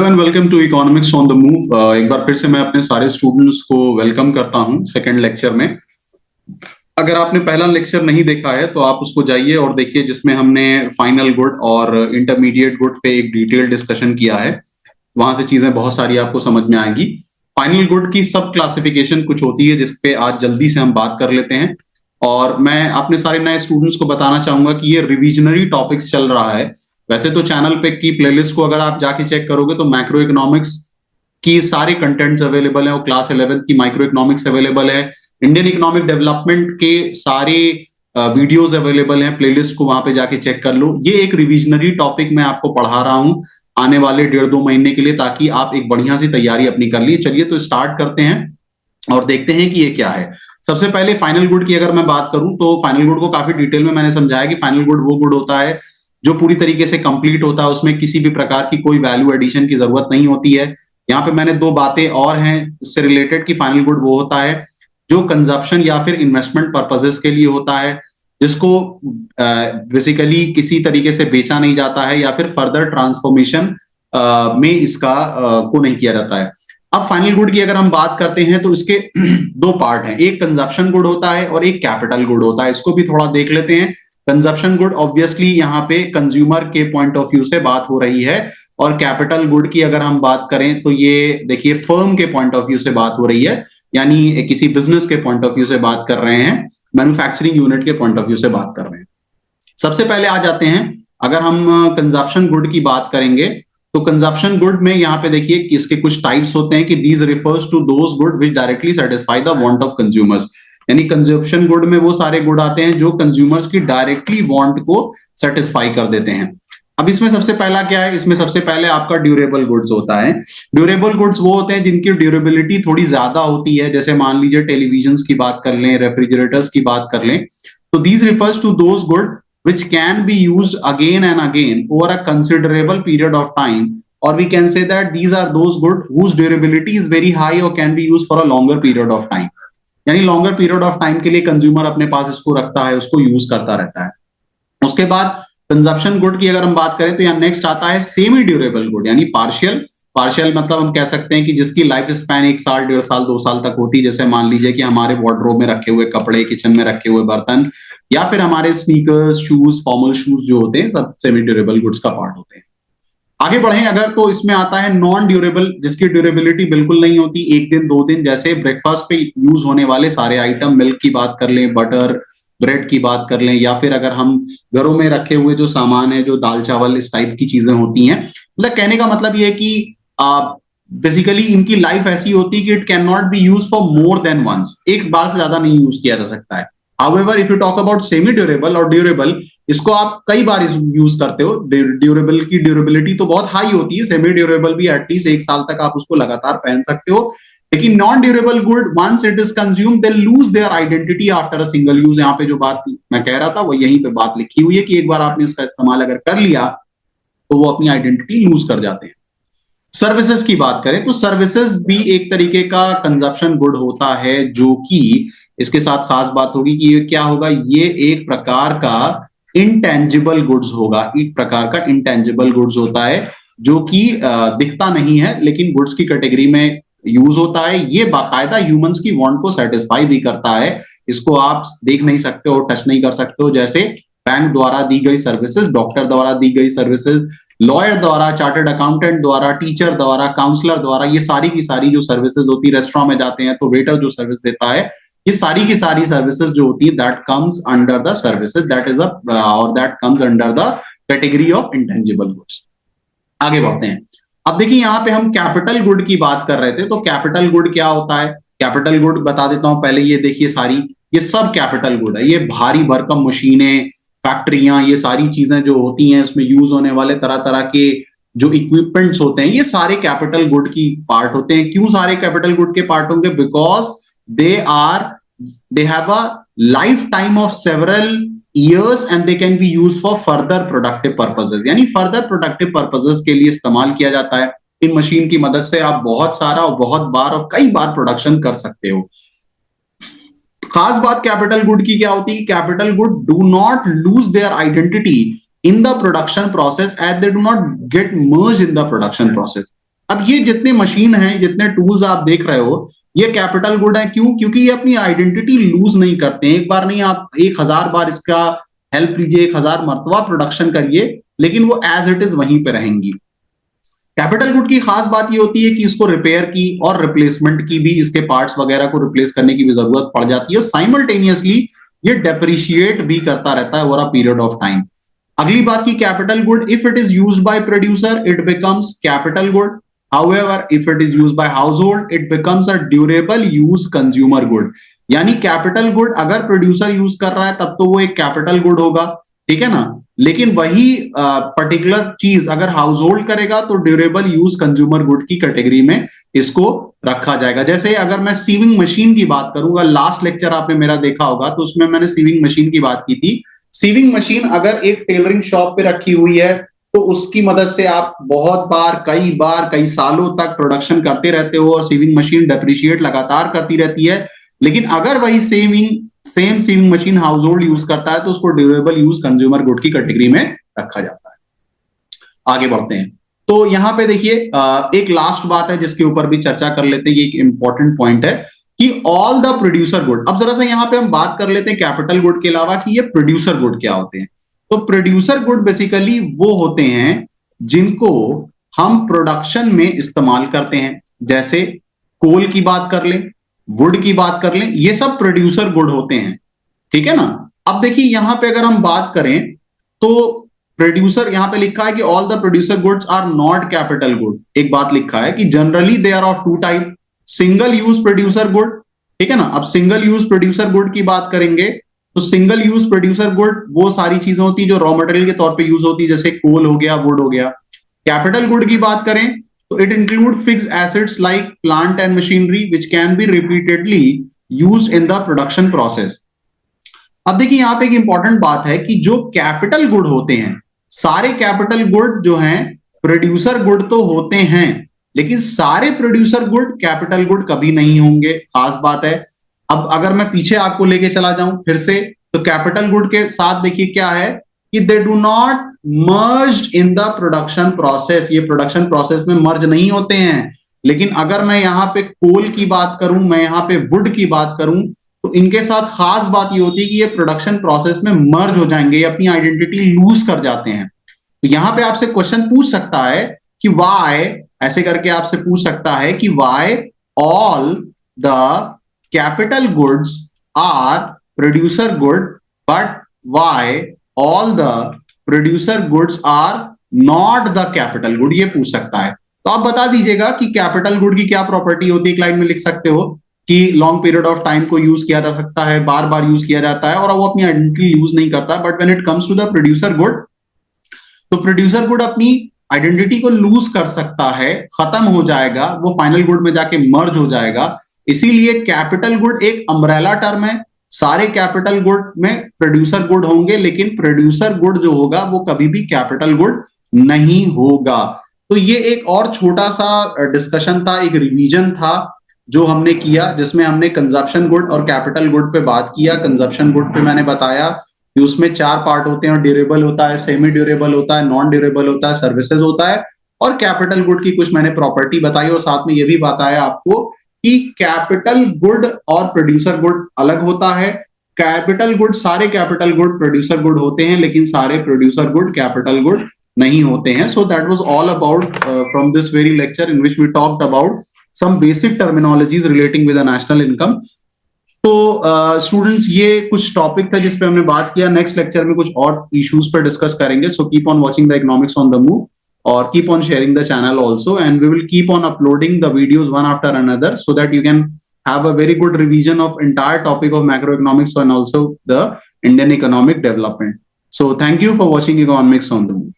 And welcome to economics on the move. एक बार फिर से मैं अपने सारे स्टूडेंट्स को वेलकम करता हूं सेकंड लेक्चर में। अगर आपने पहला लेक्चर नहीं देखा है तो आप उसको जाइए और देखिए, जिसमें हमने फाइनल गुड और इंटरमीडिएट गुड पे एक डिटेल डिस्कशन किया है। वहां से चीजें बहुत सारी आपको समझ में आएंगी। फाइनल गुड की सब क्लासिफिकेशन कुछ होती है जिसपे आज जल्दी से हम बात कर लेते हैं। और मैं अपने सारे नए स्टूडेंट्स को बताना चाहूंगा कि ये रिविजनरी टॉपिक्स चल रहा है। वैसे तो चैनल पे की प्लेलिस्ट को अगर आप जाके चेक करोगे तो मैक्रो इकोनॉमिक्स की सारे कंटेंट्स अवेलेबल है और क्लास 11th की माइक्रो इकोनॉमिक्स अवेलेबल है। इंडियन इकोनॉमिक डेवलपमेंट के सारे वीडियोस अवेलेबल हैं, प्लेलिस्ट को वहां पे जाके चेक कर लो। ये एक रिविजनरी टॉपिक मैं आपको पढ़ा रहा हूं आने वाले 1.5-2 महीने के लिए, ताकि आप एक बढ़िया सी तैयारी अपनी कर ली। चलिए तो स्टार्ट करते हैं और देखते हैं कि ये क्या है। सबसे पहले फाइनल गुड की अगर मैं बात करूं तो फाइनल गुड को काफी डिटेल में मैंने समझाया कि फाइनल गुड वो गुड होता है जो पूरी तरीके से कंप्लीट होता है, उसमें किसी भी प्रकार की कोई वैल्यू एडिशन की जरूरत नहीं होती है। यहाँ पे मैंने दो बातें और हैं इससे रिलेटेड कि फाइनल गुड वो होता है जो कंजप्शन या फिर इन्वेस्टमेंट पर्पसेस के लिए होता है, जिसको बेसिकली किसी तरीके से बेचा नहीं जाता है या फिर फर्दर ट्रांसफॉर्मेशन में इसका को नहीं किया जाता है। अब फाइनल गुड की अगर हम बात करते हैं तो इसके दो पार्ट हैं, एक कंजप्शन गुड होता है और एक कैपिटल गुड होता है। इसको भी थोड़ा देख लेते हैं। कंजप्शन गुड ऑब्वियसली यहाँ पे कंज्यूमर के पॉइंट ऑफ व्यू से बात हो रही है, और कैपिटल गुड की अगर हम बात करें तो ये देखिए फर्म के पॉइंट ऑफ व्यू से बात हो रही है, यानी किसी बिजनेस के पॉइंट ऑफ व्यू से बात कर रहे हैं, मैन्युफैक्चरिंग यूनिट के पॉइंट ऑफ व्यू से बात कर रहे हैं। सबसे पहले आ जाते हैं, अगर हम कंजप्शन गुड की बात करेंगे तो कंजप्शन गुड में यहाँ पे देखिए इसके कुछ टाइप्स होते हैं कि these refers to those good which directly satisfy the want of consumers. यानी कंजप्शन गुड में वो सारे गुड आते हैं जो कंज्यूमर्स की डायरेक्टली वांट को सेटिस्फाई कर देते हैं। अब इसमें सबसे पहला क्या है, इसमें सबसे पहले आपका ड्यूरेबल गुड्स होता है। ड्यूरेबल गुड्स वो होते हैं जिनकी ड्यूरेबिलिटी थोड़ी ज्यादा होती है, जैसे मान लीजिए टेलीविजन की बात कर लें, रेफ्रिजरेटर्स की बात कर लें। तो these refers to those good which can be used again and again over a considerable period of time, or we can say that these are those good whose durability is very high or can be used for a longer period of time। यानी longer period of time के लिए consumer अपने पास इसको रखता है, उसको use करता रहता है। उसके बाद कंजप्शन गुड की अगर हम बात करें तो यहाँ नेक्स्ट आता है सेमी ड्यूरेबल गुड, यानी पार्शियल। पार्शियल मतलब हम कह सकते हैं कि जिसकी लाइफ स्पैन 1 साल 1.5 साल 2 साल तक होती है। जैसे मान लीजिए कि हमारे वार्डरोब में रखे हुए कपड़े, किचन में रखे हुए बर्तन, या फिर हमारे स्नीकर्स, शूज, फॉर्मल शूज जो होते हैं, सब सेमी ड्यूरेबल गुड्स का पार्ट होते हैं। आगे बढ़े अगर तो इसमें आता है नॉन ड्यूरेबल, जिसकी ड्यूरेबिलिटी बिल्कुल नहीं होती, 1 दिन 2 दिन। जैसे ब्रेकफास्ट पे यूज होने वाले सारे आइटम, मिल्क की बात कर लें, बटर, ब्रेड की बात कर लें, या फिर अगर हम घरों में रखे हुए जो सामान है, जो दाल चावल इस टाइप की चीजें होती हैं, मतलब कहने का मतलब ये है कि बेसिकली इनकी लाइफ ऐसी होती है कि it can not be use for more than once, एक बार से ज्यादा नहीं यूज किया जा सकता है। However, if you talk about semi durable और ड्यूरेबल, इसको आप कई बार यूज करते हो। ड्यूरेबल की ड्यूरेबिलिटी तो बहुत हाई होती है, सेमी ड्यूरेबल भी एटलीस्ट 1 साल तक आप उसको लगातार पहन सकते हो। लेकिन non durable good once it is consumed they lose their identity after a single use. यहाँ पे जो बात मैं कह रहा था वो यहीं पे बात लिखी हुई है कि एक बार आपने इसका इस्तेमाल अगर कर लिया तो वो अपनी आइडेंटिटी लूज कर जाते हैं। सर्विसेज की बात करें तो सर्विसेज भी एक तरीके का कंजप्शन गुड होता है, जो कि इसके साथ खास बात होगी कि ये क्या होगा, ये एक प्रकार का इंटेंजिबल गुड्स होगा। एक प्रकार का इंटेंजिबल गुड्स होता है जो कि दिखता नहीं है लेकिन गुड्स की कैटेगरी में यूज होता है। ये बाकायदा ह्यूमंस की वांट को सेटिस्फाई भी करता है। इसको आप देख नहीं सकते हो, टच नहीं कर सकते हो। जैसे बैंक द्वारा दी गई सर्विसेज, डॉक्टर द्वारा दी गई सर्विसेज, लॉयर द्वारा, चार्टर्ड अकाउंटेंट द्वारा, टीचर द्वारा, काउंसलर द्वारा, ये सारी की सारी जो सर्विसेज होती है, रेस्टोरेंट में जाते हैं तो वेटर जो सर्विस देता है, ये सारी की सारी सर्विसेज जो होती है that comes under the services, that is और that comes under the category of intangible goods. आगे बढ़ते हैं। अब देखिए यहाँ पे हम कैपिटल गुड की बात कर रहे थे, तो कैपिटल गुड क्या होता है? कैपिटल गुड बता देता हूं पहले। ये देखिए सारी, ये सब कैपिटल गुड है। ये भारी भरकम मशीनें, फैक्ट्रियां, ये सारी चीजें जो होती हैं, उसमें यूज होने वाले तरह तरह के जो इक्विपमेंट्स होते हैं, ये सारे कैपिटल गुड की पार्ट होते हैं। क्यों सारे कैपिटल गुड के पार्ट होंगे? Because they have a lifetime of several years and they can be used for further productive purposes। यानी further productive purposes के लिए इस्तेमाल किया जाता है। इन मशीन की मदद से आप बहुत सारा और बहुत बार और कई बार प्रोडक्शन कर सकते हो। खास बात कैपिटल गुड की क्या होती है? Capital good do not lose their identity in the production process as they do not get merged in the production process। अब ये जितने मशीन हैं, जितने टूल्स आप देख रहे हो, ये कैपिटल गुड है। क्यों? क्योंकि ये अपनी आइडेंटिटी लूज नहीं करते हैं। एक बार नहीं, आप 1000 बार इसका हेल्प लीजिए, 1000 मरतबा प्रोडक्शन करिए, लेकिन वो एज इट इज वहीं पे रहेंगी। कैपिटल गुड की खास बात ये होती है कि इसको रिपेयर की और रिप्लेसमेंट की भी, इसके पार्ट्स वगैरह को रिप्लेस करने की भी जरूरत पड़ जाती है, और साइमल्टेनियसली ये डेप्रिशिएट भी करता रहता है over a period of time. अगली बात की capital good, if it is used by producer it becomes capital good, however if it is used by household it becomes a durable use consumer good। यानी capital good अगर producer use कर रहा है तब तो वो एक कैपिटल गुड होगा, ठीक है ना, लेकिन वही पर्टिकुलर चीज अगर हाउस होल्ड करेगा तो ड्यूरेबल यूज कंज्यूमर गुड की कैटेगरी में इसको रखा जाएगा। जैसे अगर मैं सीविंग मशीन की बात करूंगा, लास्ट लेक्चर आपने मेरा देखा होगा तो उसमें मैंने सीविंग मशीन की बात की थी। सीविंग मशीन अगर एक टेलरिंग शॉप पे रखी हुई है तो उसकी मदद से आप बहुत बार कई सालों तक प्रोडक्शन करते रहते हो और सीविंग मशीन डेप्रिशिएट लगातार करती रहती है। लेकिन अगर वही same sewing machine household use करता है तो उसको ड्यूरेबल यूज कंज्यूमर गुड की कैटेगरी में रखा जाता है। आगे बढ़ते हैं, तो यहां पे देखिए एक लास्ट बात है जिसके ऊपर भी चर्चा कर लेते हैं, ये एक इंपॉर्टेंट पॉइंट है कि ऑल द प्रोड्यूसर गुड। अब जरा सा यहां पे हम बात कर लेते हैं कैपिटल गुड के अलावा कि ये प्रोड्यूसर गुड क्या होते हैं। तो प्रोड्यूसर गुड बेसिकली वो होते हैं जिनको हम प्रोडक्शन में इस्तेमाल करते हैं। जैसे कोल की बात कर लें, वुड की बात कर लें, ये सब प्रोड्यूसर गुड होते हैं, ठीक है ना। अब देखिए यहां पे अगर हम बात करें तो प्रोड्यूसर, यहां पे लिखा है कि all the producer goods are not capital good. एक बात लिखा है कि generally they are of two type, single use producer good, ठीक है ना। अब सिंगल यूज प्रोड्यूसर गुड की बात करेंगे तो सिंगल यूज प्रोड्यूसर गुड वो सारी चीजें होती है जो रॉ मटेरियल के तौर पे यूज होती है, जैसे कोल हो गया, वुड हो गया। कैपिटल गुड की बात करें तो it include fixed assets like plant and machinery which can be repeatedly used in the production process. अब देखिए यहां पे एक इंपॉर्टेंट बात है कि जो कैपिटल गुड होते हैं, सारे कैपिटल गुड जो हैं प्रोड्यूसर गुड तो होते हैं, लेकिन सारे प्रोड्यूसर गुड कैपिटल गुड कभी नहीं होंगे, खास बात है। अब अगर मैं पीछे आपको लेके चला जाऊं फिर से, तो कैपिटल गुड के साथ देखिए क्या है कि they do not merge in the production process, ये प्रोडक्शन प्रोसेस में मर्ज नहीं होते हैं। लेकिन अगर मैं यहाँ पे कोल की बात करूं, मैं यहाँ पे वुड की बात करूं, तो इनके साथ खास बात ये होती है कि ये प्रोडक्शन प्रोसेस में मर्ज हो जाएंगे, ये अपनी आइडेंटिटी लूज कर जाते हैं। तो यहां पे आपसे क्वेश्चन पूछ सकता है कि वाई, ऐसे करके आपसे पूछ सकता है कि why all the capital goods are producer good but why all the producer goods are not the capital good, ये पूछ सकता है। तो आप बता दीजिएगा कि कैपिटल गुड की क्या प्रॉपर्टी होती है। एक लाइन में लिख सकते हो कि लॉन्ग पीरियड ऑफ टाइम को यूज किया जा सकता है, बार बार यूज किया जाता है और वो अपनी आइडेंटिटी यूज नहीं करता। But when it comes to the producer good, तो प्रोड्यूसर गुड अपनी आइडेंटिटी को लूज कर सकता है, खत्म हो जाएगा, वो फाइनल गुड में जाके मर्ज हो जाएगा। इसीलिए कैपिटल गुड एक अम्ब्रेला टर्म है, सारे कैपिटल गुड में प्रोड्यूसर गुड होंगे, लेकिन प्रोड्यूसर गुड जो होगा वो कभी भी कैपिटल गुड नहीं होगा। तो ये एक और छोटा सा डिस्कशन था, एक रिवीजन था जो हमने किया, जिसमें हमने कंजप्शन गुड और कैपिटल गुड पे बात किया। कंजप्शन गुड पे मैंने बताया कि उसमें 4 पार्ट होते हैं, ड्यूरेबल होता है, सेमी ड्यूरेबल होता है, नॉन ड्यूरेबल होता है, सर्विसेज होता है। और कैपिटल गुड की कुछ मैंने प्रॉपर्टी बताई और साथ में ये भी बताया आपको कि कैपिटल गुड और प्रोड्यूसर गुड अलग होता है। कैपिटल गुड, सारे कैपिटल गुड प्रोड्यूसर गुड होते हैं, लेकिन सारे प्रोड्यूसर गुड कैपिटल गुड नहीं होते हैं। So that was all about from this very lecture in which we talked about some basic terminologies relating with the national income। तो students ये कुछ टॉपिक था जिस पे हमने बात किया। नेक्स्ट लेक्चर में कुछ और इश्यूज पर डिस्कस करेंगे। So keep on watching the economics on the move और keep on sharing the channel also, and we will keep on uploading the videos one after another so that you can have a very good revision of entire topic of macroeconomics and also the Indian economic development. So thank you for watching economics on the move.